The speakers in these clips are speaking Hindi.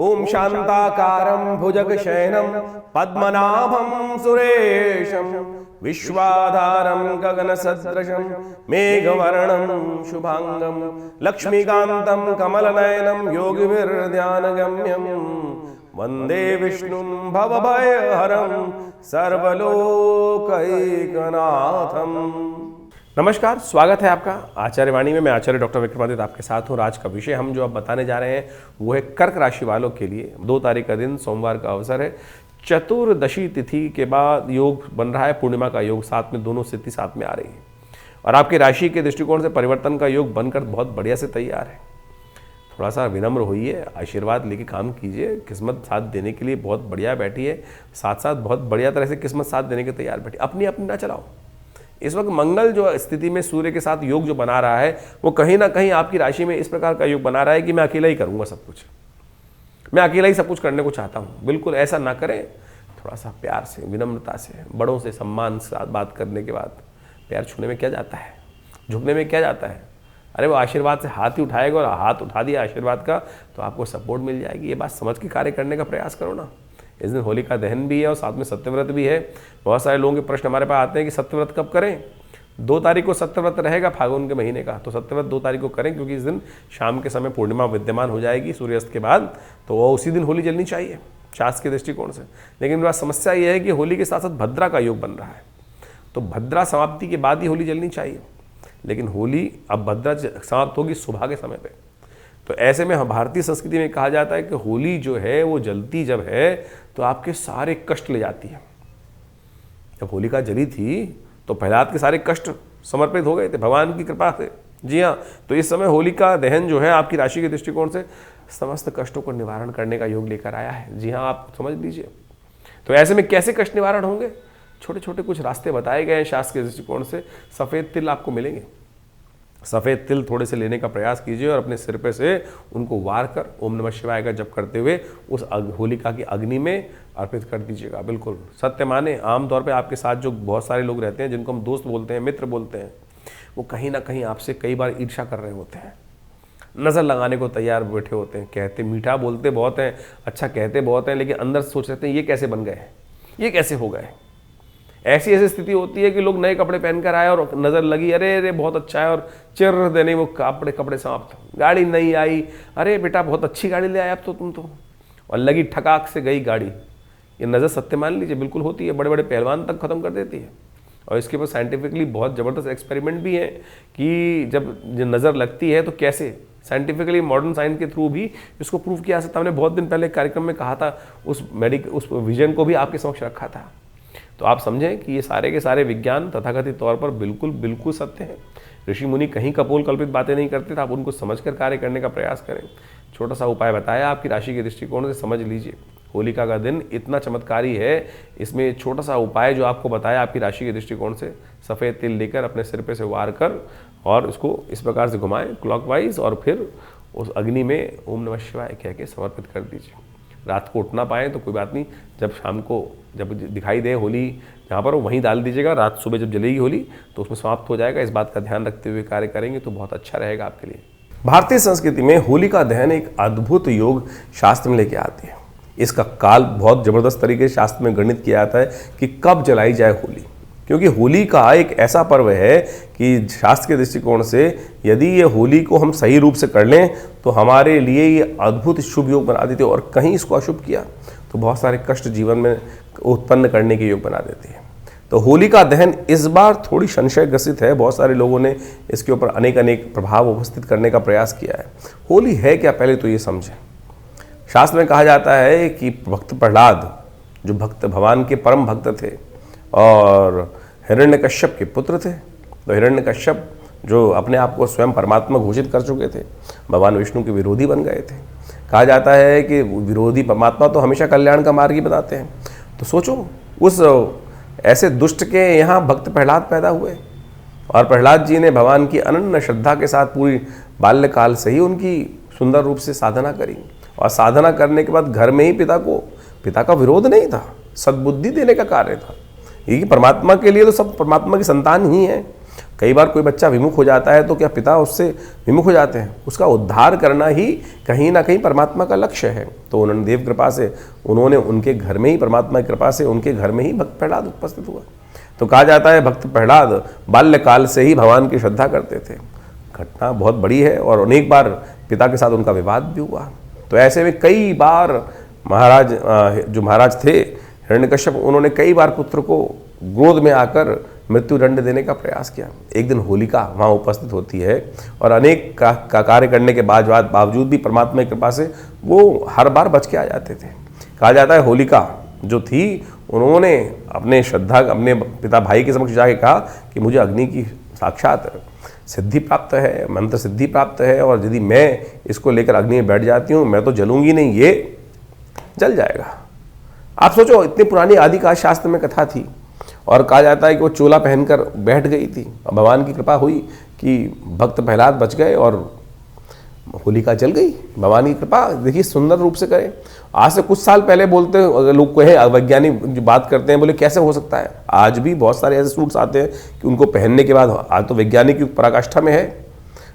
ओम शांताकारं भुजगशयनं पद्मनाभं सुरेशं विश्वाधारं गगनसदृशं मेघवर्णं शुभांगं लक्ष्मीकान्तं कमलनयनं योगिभिर्ध्यानगम्यं वंदे विष्णुं भवभयहरं सर्वलोकैकनाथम्। नमस्कार, स्वागत है आपका आचार्य वाणी में। मैं आचार्य डॉक्टर विक्रमादित्य आपके साथ हूँ। आज का विषय हम जो अब बताने जा रहे हैं वो है कर्क राशि वालों के लिए। 2 तारीख का दिन सोमवार का अवसर है। चतुर्दशी तिथि के बाद योग बन रहा है, पूर्णिमा का योग साथ में, दोनों स्थिति साथ में आ रही है और आपकी राशि के दृष्टिकोण से परिवर्तन का योग बनकर बहुत बढ़िया से तैयार है। थोड़ा सा विनम्र होइए, आशीर्वाद लेके काम कीजिए। किस्मत साथ देने के लिए बहुत बढ़िया बैठी है, साथ साथ बहुत बढ़िया तरह से किस्मत साथ देने के तैयार बैठी। अपनी अपनी ना चलाओ। इस वक्त मंगल जो स्थिति में सूर्य के साथ योग जो बना रहा है वो कहीं ना कहीं आपकी राशि में इस प्रकार का योग बना रहा है कि मैं अकेला ही करूंगा सब कुछ, मैं अकेला ही सब कुछ करने को चाहता हूं। बिल्कुल ऐसा ना करें। थोड़ा सा प्यार से, विनम्रता से, बड़ों से सम्मान से बात करने के बाद पैर छूने में क्या जाता है, झुकने में क्या जाता है। अरे वो आशीर्वाद से हाथ ही उठाएगा और हाथ उठा दिया आशीर्वाद का तो आपको सपोर्ट मिल जाएगी। ये बात समझ के कार्य करने का प्रयास करो ना। इस दिन होलिका दहन भी है और साथ में सत्यव्रत भी है। बहुत सारे लोगों के प्रश्न हमारे पास आते हैं कि सत्यव्रत कब करें। 2 तारीख को सत्यव्रत रहेगा फागुन के महीने का, तो सत्यव्रत 2 तारीख को करें क्योंकि इस दिन शाम के समय पूर्णिमा विद्यमान हो जाएगी सूर्यास्त के बाद, तो वो उसी दिन होली जलनी चाहिए शास्त्र के दृष्टिकोण से। लेकिन बात समस्या ये है कि होली के साथ साथ भद्रा का योग बन रहा है, तो भद्रा समाप्ति के बाद ही होली जलनी चाहिए। लेकिन होली अब भद्रा समाप्त होगी सुबह के समय पे, तो ऐसे में भारतीय संस्कृति में कहा जाता है कि होली जो है वो जलती जब है तो आपके सारे कष्ट ले जाती है। जब होलिका जली थी तो प्रहलाद के सारे कष्ट समर्पित हो गए थे भगवान की कृपा से। जी हाँ, तो इस समय होलिका दहन जो है आपकी राशि के दृष्टिकोण से समस्त कष्टों को निवारण करने का योग लेकर आया है। जी हाँ, आप समझ लीजिए। तो ऐसे में कैसे कष्ट निवारण होंगे, छोटे छोटे कुछ रास्ते बताए गए हैं शास्त्र के दृष्टिकोण से। सफ़ेद तिल आपको मिलेंगे, सफ़ेद तिल थोड़े से लेने का प्रयास कीजिए और अपने सिर पे से उनको वार कर ओम नमः शिवाय का जप करते हुए उस होलिका की अग्नि में अर्पित कर दीजिएगा। बिल्कुल सत्य माने, आमतौर पे आपके साथ जो बहुत सारे लोग रहते हैं जिनको हम दोस्त बोलते हैं, मित्र बोलते हैं, वो कहीं ना कहीं आपसे कई बार ईर्ष्या कर रहे होते हैं, नज़र लगाने को तैयार बैठे होते हैं। कहते मीठा बोलते बहुत हैं, अच्छा कहते बहुत हैं, लेकिन अंदर सोच रहे हैं ये कैसे बन गए हैं, ये कैसे हो गए। ऐसी ऐसी स्थिति होती है कि लोग नए कपड़े पहनकर आए और नज़र लगी, अरे अरे बहुत अच्छा है, और चिर देने वो कपड़े समाप्त। गाड़ी नहीं आई, अरे बेटा बहुत अच्छी गाड़ी ले आए अब तो तुम तो, और लगी ठकाक से गई गाड़ी। ये नज़र सत्य मान लीजिए बिल्कुल होती है, बड़े बड़े पहलवान तक खत्म कर देती है। और इसके ऊपर साइंटिफिकली बहुत ज़बरदस्त एक्सपेरिमेंट भी है कि जब नज़र लगती है तो कैसे साइंटिफिकली मॉडर्न साइंस के थ्रू भी इसको प्रूव किया जा सकता है। हमने बहुत दिन पहले कार्यक्रम में कहा था, उस विजन को भी आपके समक्ष रखा था। तो आप समझें कि ये सारे के सारे विज्ञान तथाकथित तौर पर बिल्कुल बिल्कुल सत्य है। ऋषि मुनि कहीं कपोल कल्पित बातें नहीं करते थे। आप उनको समझकर कार्य करने का प्रयास करें। छोटा सा उपाय बताया आपकी राशि के दृष्टिकोण से, समझ लीजिए। होलिका का दिन इतना चमत्कारी है, इसमें छोटा सा उपाय जो आपको बताया आपकी राशि के दृष्टिकोण से, सफ़ेद तिल लेकर अपने सिर पे से वार कर और उसको इस प्रकार से घुमाएं क्लॉकवाइज और फिर उस अग्नि में ओम नमः शिवाय कह के समर्पित कर दीजिए। रात को उठ ना पाए तो कोई बात नहीं, जब शाम को जब दिखाई दे होली जहाँ पर वहीं डाल दीजिएगा। रात सुबह जब जलेगी होली तो उसमें समाप्त हो जाएगा। इस बात का ध्यान रखते हुए कार्य करेंगे तो बहुत अच्छा रहेगा आपके लिए। भारतीय संस्कृति में होलिका दहन एक अद्भुत योग शास्त्र में लेके आती है। इसका काल बहुत ज़बरदस्त तरीके से शास्त्र में गणित किया जाता है कि कब जलाई जाए होली, क्योंकि होली का एक ऐसा पर्व है कि शास्त्र के दृष्टिकोण से यदि ये होली को हम सही रूप से कर लें तो हमारे लिए ये अद्भुत शुभ योग बना देते हैं, और कहीं इसको अशुभ किया तो बहुत सारे कष्ट जीवन में उत्पन्न करने के योग बना देती है। तो होलिका दहन इस बार थोड़ी संशय ग्रसित है। बहुत सारे लोगों ने इसके ऊपर अनेक प्रभाव उपस्थित करने का प्रयास किया है। होली है क्या, पहले तो ये समझें। शास्त्र में कहा जाता है कि भक्त प्रहलाद जो भक्त भगवान के परम भक्त थे और हिरण्यकश्यप के पुत्र थे, तो हिरण्यकश्यप जो अपने आप को स्वयं परमात्मा घोषित कर चुके थे, भगवान विष्णु के विरोधी बन गए थे। कहा जाता है कि विरोधी परमात्मा तो हमेशा कल्याण का मार्ग ही बताते हैं। तो सोचो उस ऐसे दुष्ट के यहाँ भक्त प्रहलाद पैदा हुए, और प्रहलाद जी ने भगवान की अनन्य श्रद्धा के साथ पूरी बाल्यकाल से ही उनकी सुंदर रूप से साधना करी, और साधना करने के बाद घर में ही पिता का विरोध नहीं था, सद्बुद्धि देने का कार्य था। ये परमात्मा के लिए तो सब परमात्मा की संतान ही है। कई बार कोई बच्चा विमुख हो जाता है तो क्या पिता उससे विमुख हो जाते हैं? उसका उद्धार करना ही कहीं ना कहीं परमात्मा का लक्ष्य है। तो उन्होंने देव कृपा से उन्होंने उनके घर में ही, परमात्मा की कृपा से उनके घर में ही भक्त प्रहलाद उपस्थित हुआ। तो कहा जाता है भक्त प्रहलाद बाल्यकाल से ही भगवान की श्रद्धा करते थे। घटना बहुत बड़ी है और अनेक बार पिता के साथ उनका विवाद भी हुआ। तो ऐसे में कई बार जो महाराज थे हिरण्यकश्यप, उन्होंने कई बार पुत्र को क्रोध में आकर मृत्युदंड देने का प्रयास किया। एक दिन होलिका वहाँ उपस्थित होती है और अनेक का कार्य करने के बावजूद भी परमात्मा की कृपा से वो हर बार बच के आ जाते थे। कहा जाता है होलिका जो थी, उन्होंने अपने पिता भाई के समक्ष जाके कहा कि मुझे अग्नि की साक्षात सिद्धि प्राप्त है, मंत्र सिद्धि प्राप्त है, और यदि मैं इसको लेकर अग्नि में बैठ जाती हूँ मैं तो जलूंगी नहीं, ये जल जाएगा। आप सोचो, इतनी पुरानी आदिकाल शास्त्र में कथा थी और कहा जाता है कि वो चोला पहनकर बैठ गई थी। भगवान की कृपा हुई कि भक्त प्रहलाद बच गए और होलिका जल गई। भगवान की कृपा देखिए सुंदर रूप से करे। आज से कुछ साल पहले बोलते अगर लोग कहे, वैज्ञानिक जो बात करते हैं, बोले कैसे हो सकता है। आज भी बहुत सारे ऐसे सूट्स आते हैं कि उनको पहनने के बाद, आज तो वैज्ञानिक युग पराकाष्ठा में है,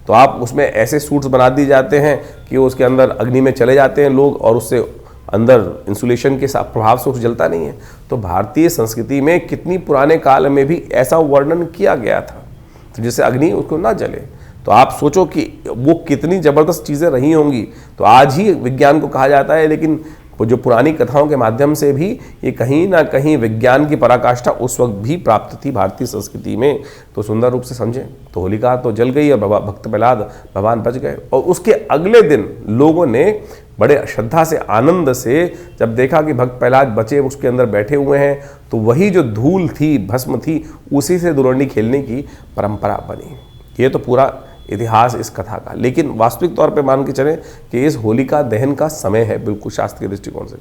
तो आप उसमें ऐसे सूट्स बना दिए जाते हैं कि उसके अंदर अग्नि में चले जाते हैं लोग और उससे अंदर इंसुलेशन के प्रभाव से कुछ जलता नहीं है। तो भारतीय संस्कृति में कितनी पुराने काल में भी ऐसा वर्णन किया गया था तो जिससे अग्नि उसको ना जले। तो आप सोचो कि वो कितनी ज़बरदस्त चीज़ें रही होंगी। तो आज ही विज्ञान को कहा जाता है, लेकिन वो जो पुरानी कथाओं के माध्यम से भी ये कहीं ना कहीं विज्ञान की पराकाष्ठा उस वक्त भी प्राप्त थी भारतीय संस्कृति में। तो सुंदर रूप से समझें। तो होलिका तो जल गई और भक्त प्रहलाद भगवान बच गए। और उसके अगले दिन लोगों ने बड़े श्रद्धा से, आनंद से जब देखा कि भक्त प्रहलाद बचे उसके अंदर बैठे हुए हैं, तो वही जो धूल थी, भस्म थी, उसी से दुर्वंडी खेलने की परंपरा बनी। ये तो पूरा इतिहास इस कथा का। लेकिन वास्तविक तौर पे मान के चलें कि इस होलिका दहन का समय है बिल्कुल शास्त्र के दृष्टिकोण से।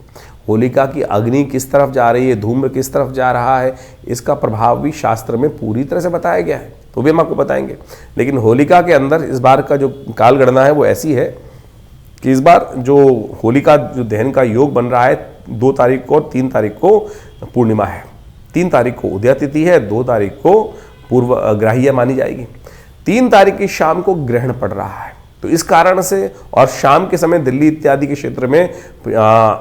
होलिका की अग्नि किस तरफ जा रही है, धूम्र किस तरफ जा रहा है, इसका प्रभाव भी शास्त्र में पूरी तरह से बताया गया है, तो भी हम आपको बताएंगे। लेकिन होलिका के अंदर इस बार का जो काल गणना है वो ऐसी है कि इस बार जो होलिका जो दहन का योग बन रहा है 2 तारीख को और 3 तारीख को पूर्णिमा है। 3 तारीख को उदया तिथि है, 2 तारीख को पूर्व ग्राह्य मानी जाएगी। 3 तारीख की शाम को ग्रहण पड़ रहा है। तो इस कारण से, और शाम के समय दिल्ली इत्यादि के क्षेत्र में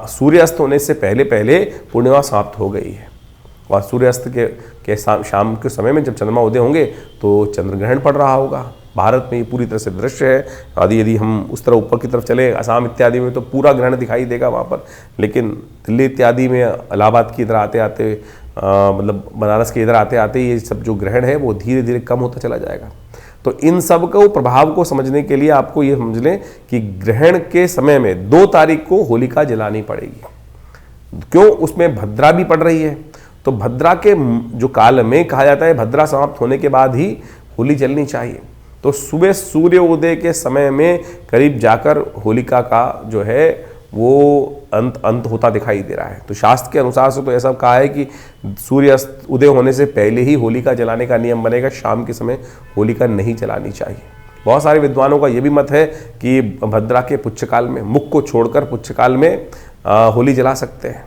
सूर्यास्त होने से पहले पहले पूर्णिमा समाप्त हो गई है। और सूर्यास्त के शाम के समय में जब चंद्रमा उदय होंगे तो चंद्र ग्रहण पड़ रहा होगा। भारत में ये पूरी तरह से दृश्य है। यदि हम उस तरह ऊपर की तरफ चले, असम इत्यादि में तो पूरा ग्रहण दिखाई देगा वहाँ पर। लेकिन दिल्ली इत्यादि में, इलाहाबाद की इधर आते आते, मतलब बनारस के इधर आते आते ये सब जो ग्रहण है वो धीरे धीरे कम होता चला जाएगा। तो इन सब को प्रभाव को समझने के लिए आपको ये समझ लें कि ग्रहण के समय में 2 तारीख को होलिका जलानी पड़ेगी। क्यों? उसमें भद्रा भी पड़ रही है। तो भद्रा के जो काल में कहा जाता है भद्रा समाप्त होने के बाद ही होली जलनी चाहिए। तो सुबह सूर्य उदय के समय में करीब जाकर होलिका का जो है वो अंत होता दिखाई दे रहा है। तो शास्त्र के अनुसार से तो ऐसा कहा है कि सूर्य उदय होने से पहले ही होलिका जलाने का नियम बनेगा। शाम के समय होलिका नहीं जलानी चाहिए। बहुत सारे विद्वानों का ये भी मत है कि भद्रा के पुच्छकाल में, मुख को छोड़कर पुच्छकाल में होली जला सकते हैं।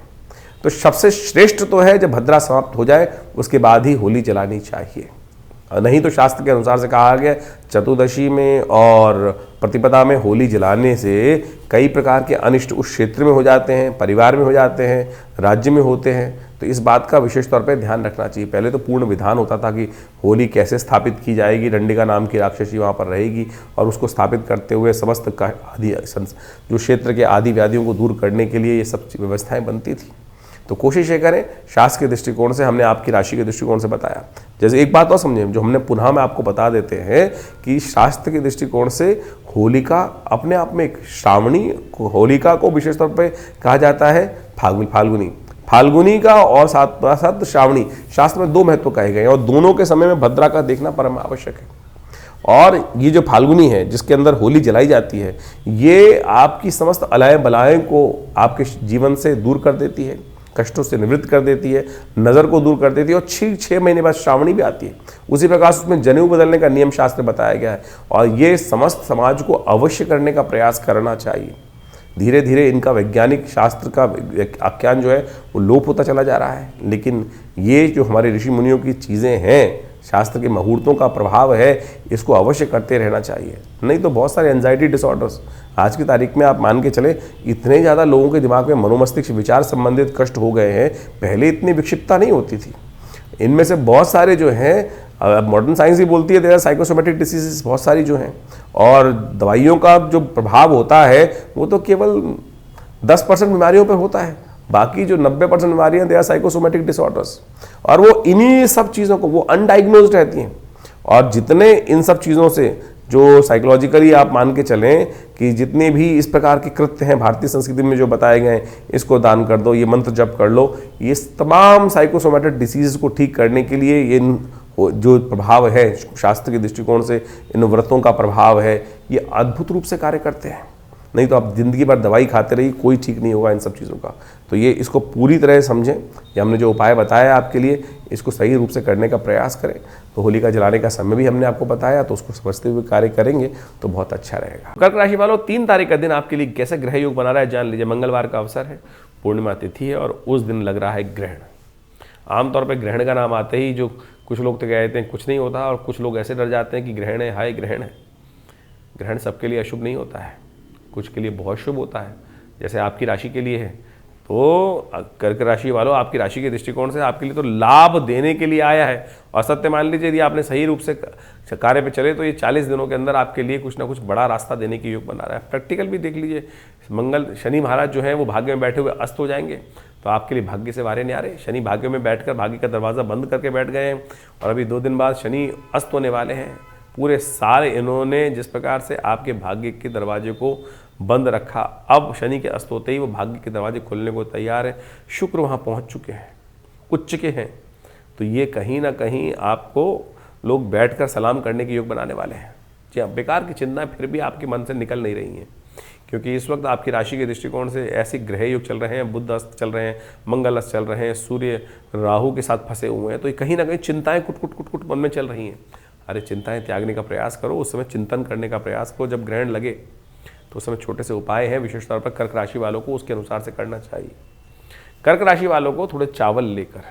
तो सबसे श्रेष्ठ तो है जब भद्रा समाप्त हो जाए उसके बाद ही होली जलानी चाहिए। नहीं तो शास्त्र के अनुसार से कहा गया चतुर्दशी में और प्रतिपदा में होली जलाने से कई प्रकार के अनिष्ट उस क्षेत्र में हो जाते हैं, परिवार में हो जाते हैं, राज्य में होते हैं। तो इस बात का विशेष तौर पर ध्यान रखना चाहिए। पहले तो पूर्ण विधान होता था कि होली कैसे स्थापित की जाएगी, दंडिका नाम की राक्षसी वहाँ पर रहेगी और उसको स्थापित करते हुए समस्त आदि जो क्षेत्र के आदि व्याधियों को दूर करने के लिए ये सब व्यवस्थाएँ बनती थी। तो कोशिश ये करें, शास्त्र के दृष्टिकोण से हमने आपकी राशि के दृष्टिकोण से बताया। जैसे एक बात और समझें, जो हमने पुनः में आपको बता देते हैं कि शास्त्र के दृष्टिकोण से होलिका अपने आप में एक श्रावणी, होलिका को विशेष तौर पे कहा जाता है फाल्गुनी का और साथ श्रावणी। शास्त्र में 2 महत्व कहे गए और दोनों के समय में भद्रा का देखना परम आवश्यक है। और ये जो फाल्गुनी है जिसके अंदर होली जलाई जाती है, ये आपकी समस्त अलाय बलाएं को आपके जीवन से दूर कर देती है, कष्टों से निवृत्त कर देती है, नज़र को दूर कर देती है। और 6 महीने बाद श्रावणी भी आती है। उसी प्रकार से उसमें जनेऊ बदलने का नियम शास्त्र बताया गया है और ये समस्त समाज को अवश्य करने का प्रयास करना चाहिए। धीरे धीरे इनका वैज्ञानिक शास्त्र का आख्यान जो है वो लोप होता चला जा रहा है। लेकिन ये जो हमारे ऋषि मुनियों की चीज़ें हैं, शास्त्र के मुहूर्तों का प्रभाव है, इसको अवश्य करते रहना चाहिए। नहीं तो बहुत सारे एंजाइटी डिसऑर्डर्स आज की तारीख में आप मान के चले, इतने ज़्यादा लोगों के दिमाग में मनोमस्तिष्क विचार संबंधित कष्ट हो गए हैं, पहले इतनी विक्षिप्तता नहीं होती थी। इनमें से बहुत सारे जो हैं, मॉडर्न साइंस ही बोलती है, देयर साइकोसोमेटिक डिसीजेस बहुत सारी जो हैं, और दवाइयों का जो प्रभाव होता है वो तो केवल 10% बीमारियों पर होता है, बाकी जो 90% बीमारियां दे आर साइकोसोमेटिक डिसऑर्डर्स, और वो इन्हीं सब चीज़ों को वो अनडायग्नोज्ड रहती हैं। और जितने इन सब चीज़ों से जो साइकोलॉजिकली आप मान के चलें कि जितने भी इस प्रकार के कृत्य हैं भारतीय संस्कृति में जो बताए गए हैं, इसको दान कर दो, ये मंत्र जप कर लो, ये तमाम साइकोसोमेटिक डिसीज को ठीक करने के लिए ये जो प्रभाव है शास्त्र के दृष्टिकोण से, इन व्रतों का प्रभाव है, ये अद्भुत रूप से कार्य करते हैं। नहीं तो आप जिंदगी भर दवाई खाते रहिए, कोई ठीक नहीं होगा इन सब चीज़ों का। तो ये इसको पूरी तरह समझें, ये हमने जो उपाय बताया आपके लिए, इसको सही रूप से करने का प्रयास करें। तो होलिका जलाने का समय भी हमने आपको बताया, तो उसको समझते हुए कार्य करेंगे तो बहुत अच्छा रहेगा। कर्क राशि वालों, 3 तारीख का दिन आपके लिए कैसे ग्रह योग बना रहा है जान लीजिए। मंगलवार का अवसर है, पूर्णिमा तिथि है, और उस दिन लग रहा है ग्रहण। आमतौर पर ग्रहण का नाम आते ही जो कुछ लोग तो कहते हैं कुछ नहीं होता, और कुछ लोग ऐसे डर जाते हैं कि ग्रहण है, हाय ग्रहण है। ग्रहण सबके लिए अशुभ नहीं होता है, कुछ के लिए बहुत शुभ होता है। जैसे आपकी राशि के लिए है, तो कर्क राशि वालों, आपकी राशि के दृष्टिकोण से आपके लिए तो लाभ देने के लिए आया है। और सत्य मान लीजिए, यदि आपने सही रूप से कार्य पे चले तो ये 40 दिनों के अंदर आपके लिए कुछ ना कुछ बड़ा रास्ता देने की योग बना रहा है। प्रैक्टिकल भी देख लीजिए, शनि महाराज जो है वो भाग्य में बैठे हुए अस्त हो जाएंगे, तो आपके लिए भाग्य से वारे न्यारे। शनि भाग्य में बैठकर भाग्य का दरवाज़ा बंद करके बैठ गए हैं, और अभी 2 दिन बाद शनि अस्त होने वाले हैं। पूरे साल इन्होंने जिस प्रकार से आपके भाग्य के दरवाजे को बंद रखा, अब शनि के अस्त होते ही वो भाग्य के दरवाजे खुलने को तैयार है। शुक्र वहाँ पहुँच चुके हैं, उच्च के हैं, तो ये कहीं ना कहीं आपको लोग बैठकर सलाम करने के योग बनाने वाले हैं। जी हाँ, बेकार की चिंताएं फिर भी आपके मन से निकल नहीं रही हैं, क्योंकि इस वक्त आपकी राशि के दृष्टिकोण से ऐसे ग्रह योग चल रहे हैं, बुध अस्त चल रहे हैं, मंगल अस्त चल रहे हैं, सूर्य राहु के साथ फंसे हुए हैं, तो कहीं ना कहीं चिंताएं कुट कुट कुट कुट मन में चल रही हैं। अरे चिंताएं त्यागने का प्रयास करो, उस समय चिंतन करने का प्रयास करो। जब ग्रहण लगे तो उस समय छोटे से उपाय हैं, विशेष तौर पर कर्क राशि वालों को उसके अनुसार से करना चाहिए। कर्क राशि वालों को थोड़े चावल लेकर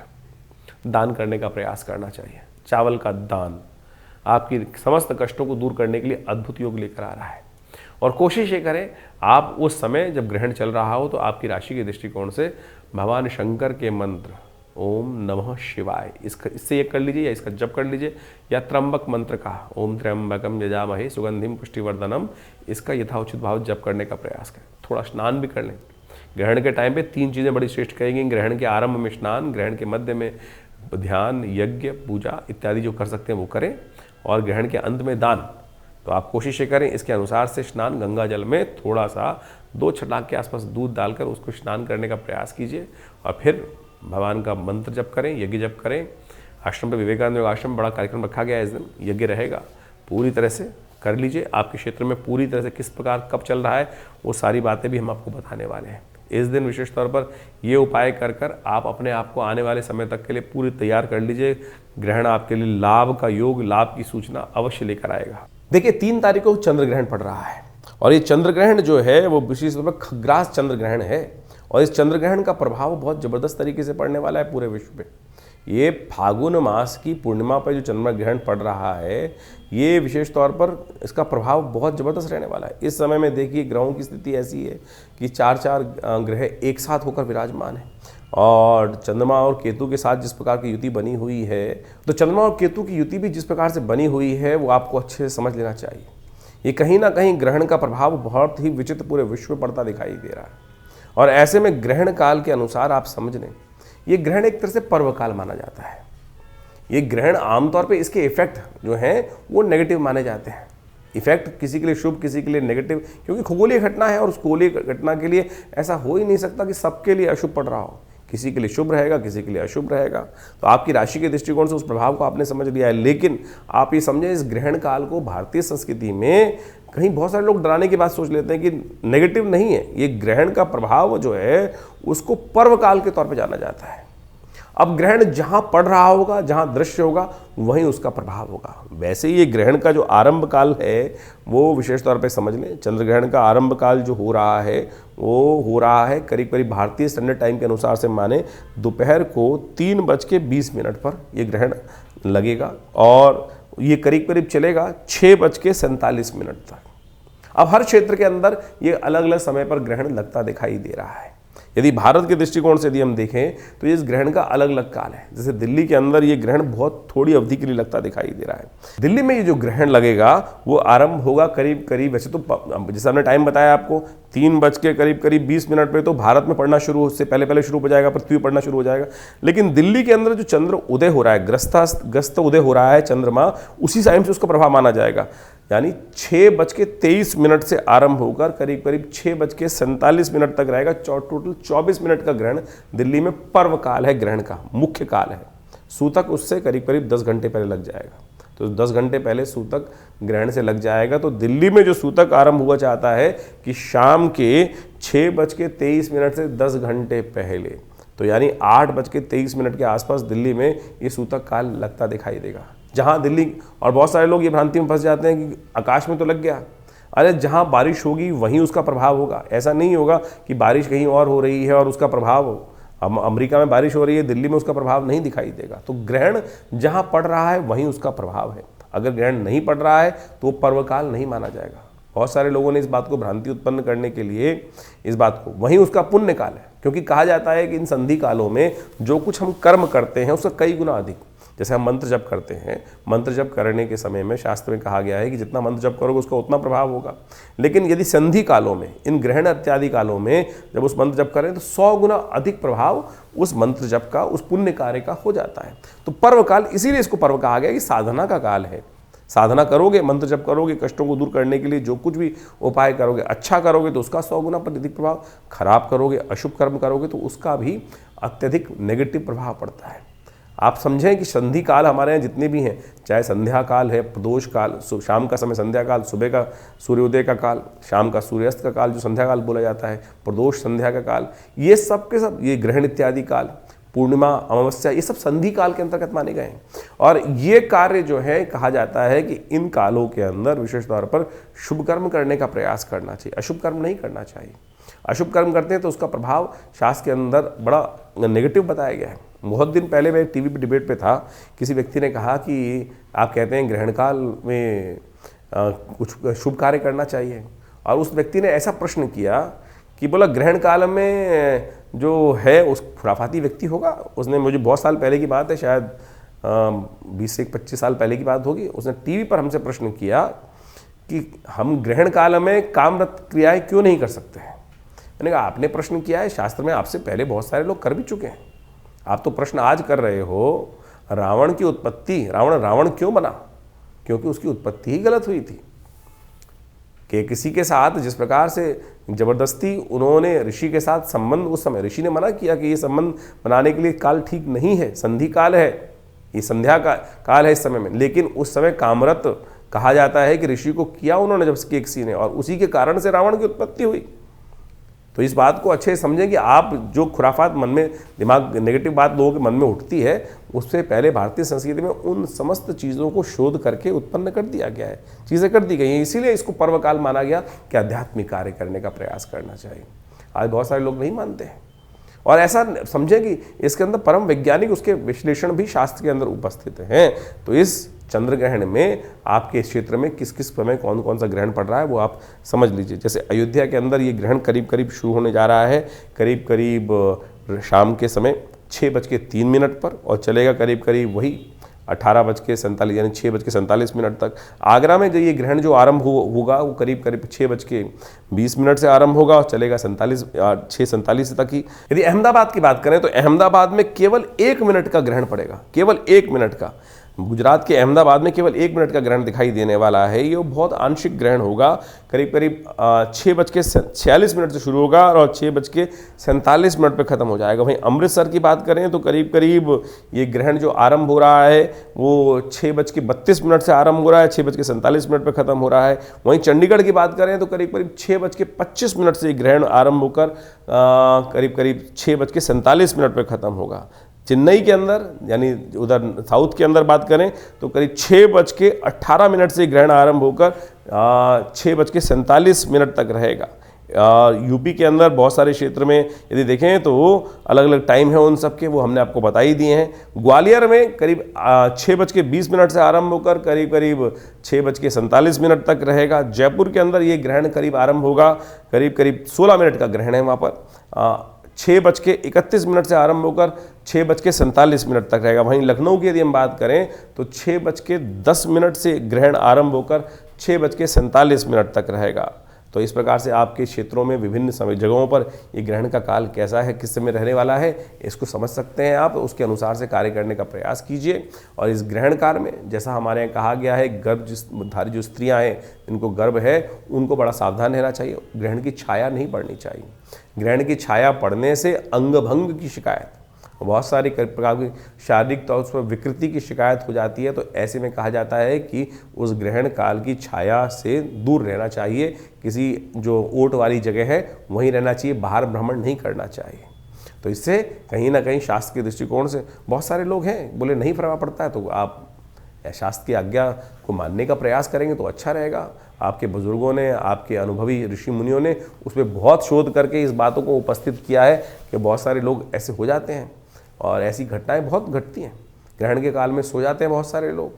दान करने का प्रयास करना चाहिए। चावल का दान आपकी समस्त कष्टों को दूर करने के लिए अद्भुत योग लेकर आ रहा है। और कोशिश ये करें, आप उस समय जब ग्रहण चल रहा हो तो आपकी राशि के दृष्टिकोण से भगवान शंकर के मंत्र ओम नमः शिवाय, इससे ये कर लीजिए, या इसका जप कर लीजिए, या त्र्यंबक मंत्र का ओम त्र्यंबकम यजामहे सुगंधिम पुष्टिवर्धनम, इसका यथाउचित भाव जप करने का प्रयास करें। थोड़ा स्नान भी कर लें। ग्रहण के टाइम पे 3 चीज़ें बड़ी श्रेष्ठ कहेंगी। ग्रहण के आरंभ में स्नान, ग्रहण के मध्य में ध्यान, यज्ञ, पूजा इत्यादि जो कर सकते हैं वो करें, और ग्रहण के अंत में दान। तो आप कोशिश करें इसके अनुसार से स्नान, गंगा जल में थोड़ा सा 2 छटाक के आसपास दूध डालकर उसको स्नान करने का प्रयास कीजिए, और फिर भगवान का मंत्र जप करें, यज्ञ जप करें। आश्रम पे विवेकानंद योग आश्रम बड़ा कार्यक्रम रखा गया है, इस दिन यज्ञ रहेगा, पूरी तरह से कर लीजिए। आपके क्षेत्र में पूरी तरह से किस प्रकार कब चल रहा है वो सारी बातें भी हम आपको बताने वाले हैं। इस दिन विशेष तौर पर ये उपाय कर आप अपने आप को आने वाले समय तक के लिए पूरी तैयार कर लीजिए। ग्रहण आपके लिए लाभ का योग, लाभ की सूचना अवश्य लेकर आएगा। देखिए 3 तारीख को चंद्र ग्रहण पड़ रहा है, और ये चंद्र ग्रहण जो है वो विशेष तौर पर खग्रास चंद्र ग्रहण है, और इस चंद्र ग्रहण का प्रभाव बहुत ज़बरदस्त तरीके से पड़ने वाला है पूरे विश्व पे। ये फागुन मास की पूर्णिमा पर जो चंद्र ग्रहण पड़ रहा है, ये विशेष तौर पर इसका प्रभाव बहुत ज़बरदस्त रहने वाला है। इस समय में देखिए ग्रहों की स्थिति ऐसी है कि 4 ग्रह एक साथ होकर विराजमान हैं, और चंद्रमा और केतु के साथ जिस प्रकार की युति बनी हुई है, तो चंद्रमा और केतु की युति भी जिस प्रकार से बनी हुई है वो आपको अच्छे से समझ लेना चाहिए। ये कहीं ना कहीं ग्रहण का प्रभाव बहुत ही विचित्र पूरे विश्व में पड़ता दिखाई दे रहा है, और ऐसे में ग्रहण काल के अनुसार आप समझ लें, ये ग्रहण एक तरह से पर्व काल माना जाता है। ये ग्रहण आमतौर पे इसके इफेक्ट जो हैं वो नेगेटिव माने जाते हैं। इफेक्ट किसी के लिए शुभ, किसी के लिए नेगेटिव, क्योंकि खगोलीय घटना है, और उस खगोलीय घटना के लिए ऐसा हो ही नहीं सकता कि सबके लिए अशुभ पड़ रहा हो। किसी के लिए शुभ रहेगा, किसी के लिए अशुभ रहेगा। तो आपकी राशि के दृष्टिकोण से उस प्रभाव को आपने समझ लिया है, लेकिन आप ये समझें इस ग्रहण काल को भारतीय संस्कृति में कहीं बहुत सारे लोग डराने की बात सोच लेते हैं कि नेगेटिव नहीं है। ये ग्रहण का प्रभाव जो है उसको पर्व काल के तौर पे जाना जाता है। अब ग्रहण जहाँ पड़ रहा होगा, जहाँ दृश्य होगा, वहीं उसका प्रभाव होगा। वैसे ये ग्रहण का जो आरंभ काल है वो विशेष तौर पे समझ लें, चंद्र ग्रहण का आरंभ काल जो हो रहा है वो हो रहा है करीब करीब भारतीय स्टैंडर्ड टाइम के अनुसार से माने दोपहर को 3:20 पर ये ग्रहण लगेगा और ये करीब करीब चलेगा 6:47 तक। अब हर क्षेत्र के अंदर ये अलग अलग समय पर ग्रहण लगता दिखाई दे रहा है। यदि भारत के दृष्टिकोण से यदि हम देखें तो इस ग्रहण का अलग अलग काल है। जैसे दिल्ली के अंदर ये ग्रहण बहुत थोड़ी अवधि के लिए लगता दिखाई दे रहा है। दिल्ली में ये जो ग्रहण लगेगा वो आरंभ होगा करीब करीब, वैसे तो जैसे हमने टाइम बताया आपको 3:20 पे तो भारत में पड़ना शुरू, उससे पहले शुरू हो जाएगा, पृथ्वी पड़ना शुरू हो जाएगा। लेकिन दिल्ली के अंदर जो चंद्र उदय हो रहा है, ग्रस्त उदय हो रहा है चंद्रमा, उसी टाइम से उसका प्रभाव माना जाएगा। यानी 6:23 से आरंभ होकर करीब करीब 6:47 तक रहेगा। टोटल 24 मिनट का ग्रहण दिल्ली में पर्व काल है, ग्रहण का मुख्य काल है। सूतक उससे करीब करीब 10 घंटे पहले लग जाएगा, तो 10 घंटे पहले सूतक ग्रहण से लग जाएगा। तो दिल्ली में जो सूतक आरंभ हुआ चाहता है कि शाम के 6:23 से 10 घंटे पहले, तो यानी 8:23 के आसपास दिल्ली में ये सूतक काल लगता दिखाई देगा। जहाँ दिल्ली, और बहुत सारे लोग ये भ्रांति में फंस जाते हैं कि आकाश में तो लग गया, अरे जहाँ बारिश होगी वहीं उसका प्रभाव होगा। ऐसा नहीं होगा कि बारिश कहीं और हो रही है और उसका प्रभाव हो, अमेरिका में बारिश हो रही है, दिल्ली में उसका प्रभाव नहीं दिखाई देगा। तो ग्रहण जहाँ पड़ रहा है वहीं उसका प्रभाव है। अगर ग्रहण नहीं पड़ रहा है तो वो पर्वकाल नहीं माना जाएगा। बहुत सारे लोगों ने इस बात को भ्रांति उत्पन्न करने के लिए इस बात को, वहीं उसका पुण्य काल है, क्योंकि कहा जाता है कि इन संधि कालों में जो कुछ हम कर्म करते हैं उसका कई गुना अधिक। जैसे हम मंत्र जप करते हैं, मंत्र जप करने के समय में शास्त्र में कहा गया है कि जितना मंत्र जप करोगे उसका उतना प्रभाव होगा। लेकिन यदि संधि कालों में, इन ग्रहण इत्यादि कालों में जब उस मंत्र जप करें तो 100 गुना अधिक प्रभाव उस मंत्र जप का, उस पुण्य कार्य का हो जाता है। तो पर्व काल, इसीलिए इसको पर्व कहा गया कि साधना का काल है। साधना करोगे, मंत्र जप करोगे, कष्टों को दूर करने के लिए जो कुछ भी उपाय करोगे, अच्छा करोगे तो उसका 100 गुना अधिक प्रभाव, खराब करोगे, अशुभ कर्म करोगे तो उसका भी अत्यधिक नेगेटिव प्रभाव पड़ता है। आप समझें कि संधि काल हमारे यहाँ जितने भी हैं, चाहे संध्या काल है, प्रदोष काल, शाम का समय संध्या काल, सुबह का सूर्योदय का काल, शाम का सूर्यास्त का काल जो संध्या काल बोला जाता है, प्रदोष संध्या का काल, ये सब के सब, ये ग्रहण इत्यादि काल, पूर्णिमा, अमावस्या, ये सब संधि काल के अंतर्गत माने गए हैं। और ये कार्य जो है, कहा जाता है कि इन कालों के अंदर विशेष तौर पर शुभ कर्म करने का प्रयास करना चाहिए, अशुभ कर्म नहीं करना चाहिए। अशुभ कर्म करते हैं तो उसका प्रभाव शास्त्र के अंदर बड़ा नेगेटिव बताया गया है। बहुत दिन पहले मैं टीवी पे डिबेट पे था, किसी व्यक्ति ने कहा कि आप कहते हैं ग्रहण काल में कुछ शुभ कार्य करना चाहिए, और उस व्यक्ति ने ऐसा प्रश्न किया कि बोला ग्रहण काल में जो है उस खुराफाती व्यक्ति होगा। उसने, मुझे बहुत साल पहले की बात है, शायद 20 से 25 साल पहले की बात होगी, उसने टीवी पर हमसे प्रश्न किया कि हम ग्रहण काल में कामरत क्रियाएं क्यों नहीं कर सकते हैं। मैंने कहा आपने प्रश्न किया है, शास्त्र में आपसे पहले बहुत सारे लोग कर भी चुके हैं, आप तो प्रश्न आज कर रहे हो। रावण की उत्पत्ति, रावण क्यों बना? क्योंकि उसकी उत्पत्ति ही गलत हुई थी कि किसी के साथ जिस प्रकार से जबरदस्ती उन्होंने ऋषि के साथ संबंध, उस समय ऋषि ने मना किया कि ये संबंध बनाने के लिए काल ठीक नहीं है, संधि काल है, ये संध्या का काल है इस समय में। लेकिन उस समय कामरत कहा जाता है कि ऋषि को किया उन्होंने जब किसी ने, और उसी के कारण से रावण की उत्पत्ति हुई। तो इस बात को अच्छे से समझें कि आप जो खुराफात मन में, दिमाग नेगेटिव बात लोगों के मन में उठती है, उससे पहले भारतीय संस्कृति में उन समस्त चीज़ों को शोध करके उत्पन्न कर दिया गया है, चीज़ें कर दी गई हैं। इसीलिए इसको पर्वकाल माना गया कि आध्यात्मिक कार्य करने का प्रयास करना चाहिए। आज बहुत सारे लोग नहीं मानते हैं, और ऐसा समझें कि इसके अंदर परम वैज्ञानिक उसके विश्लेषण भी शास्त्र के अंदर उपस्थित हैं। तो इस चंद्र ग्रहण में आपके क्षेत्र में किस किस समय कौन कौन सा ग्रहण पड़ रहा है वो आप समझ लीजिए। जैसे अयोध्या के अंदर ये ग्रहण करीब करीब शुरू होने जा रहा है, करीब करीब शाम के समय 6:03 पर, और चलेगा करीब करीब वही 18:47 यानी 6:47 तक। आगरा में जो ये ग्रहण जो आरंभ होगा वो करीब करीब 6:20 से आरंभ होगा और चलेगा 6:47 तक ही। यदि अहमदाबाद की बात करें तो अहमदाबाद में केवल 1 मिनट का ग्रहण पड़ेगा, केवल 1 मिनट का। गुजरात के अहमदाबाद में केवल 1 मिनट का ग्रहण दिखाई देने वाला है। ये बहुत आंशिक ग्रहण होगा, करीब करीब 6:46 से शुरू होगा और 6:47 पे ख़त्म हो जाएगा। वहीं अमृतसर की बात करें तो करीब करीब ये ग्रहण जो आरंभ हो रहा है वो 6:32 से आरंभ हो रहा है, 6:47 पे ख़त्म हो रहा है। वहीं चंडीगढ़ की बात करें तो करीब करीब 6:25 से ये ग्रहण आरंभ होकर करीब करीब 6:47 पे ख़त्म होगा। चेन्नई के अंदर यानी उधर साउथ के अंदर बात करें तो करीब 6:18 से ग्रहण आरंभ होकर 6:47 तक रहेगा। यूपी के अंदर बहुत सारे क्षेत्र में यदि देखें तो अलग अलग टाइम है उन सब के, वो हमने आपको बता ही दिए हैं। ग्वालियर में करीब 6:20 से आरंभ होकर करीब करीब 6:47 तक रहेगा। जयपुर के अंदर ये ग्रहण करीब आरंभ होगा, करीब करीब 16 मिनट का ग्रहण है वहाँ पर। 6:31 से आरंभ होकर 6:47 तक रहेगा। वहीं लखनऊ की यदि हम बात करें तो 6:10 से ग्रहण आरंभ होकर 6:47 तक रहेगा। तो इस प्रकार से आपके क्षेत्रों में विभिन्न समय जगहों पर ये ग्रहण का काल कैसा है, किस समय रहने वाला है, इसको समझ सकते हैं आप। उसके अनुसार से कार्य करने का प्रयास कीजिए। और इस ग्रहण काल में जैसा हमारे यहाँ कहा गया है, गर्भधारी जो स्त्रियां हैं, जिनको गर्भ है, उनको बड़ा सावधान रहना चाहिए। ग्रहण की छाया नहीं पड़नी चाहिए। ग्रहण की छाया पड़ने से अंगभंग की शिकायत, बहुत सारी प्रकार की शारीरिक तौर पर विकृति की शिकायत हो जाती है। तो ऐसे में कहा जाता है कि उस ग्रहण काल की छाया से दूर रहना चाहिए। किसी जो ओट वाली जगह है वहीं रहना चाहिए, बाहर भ्रमण नहीं करना चाहिए। तो इससे कहीं ना कहीं शास्त्र के दृष्टिकोण से बहुत सारे लोग हैं बोले नहीं प्रभाव पड़ता है, तो आप शास्त्र की आज्ञा को मानने का प्रयास करेंगे तो अच्छा रहेगा। आपके बुजुर्गों ने, आपके अनुभवी ऋषि मुनियों ने उस पर बहुत शोध करके इस बातों को उपस्थित किया है कि बहुत सारे लोग ऐसे हो जाते हैं और ऐसी घटनाएं बहुत घटती हैं। ग्रहण के काल में सो जाते हैं बहुत सारे लोग,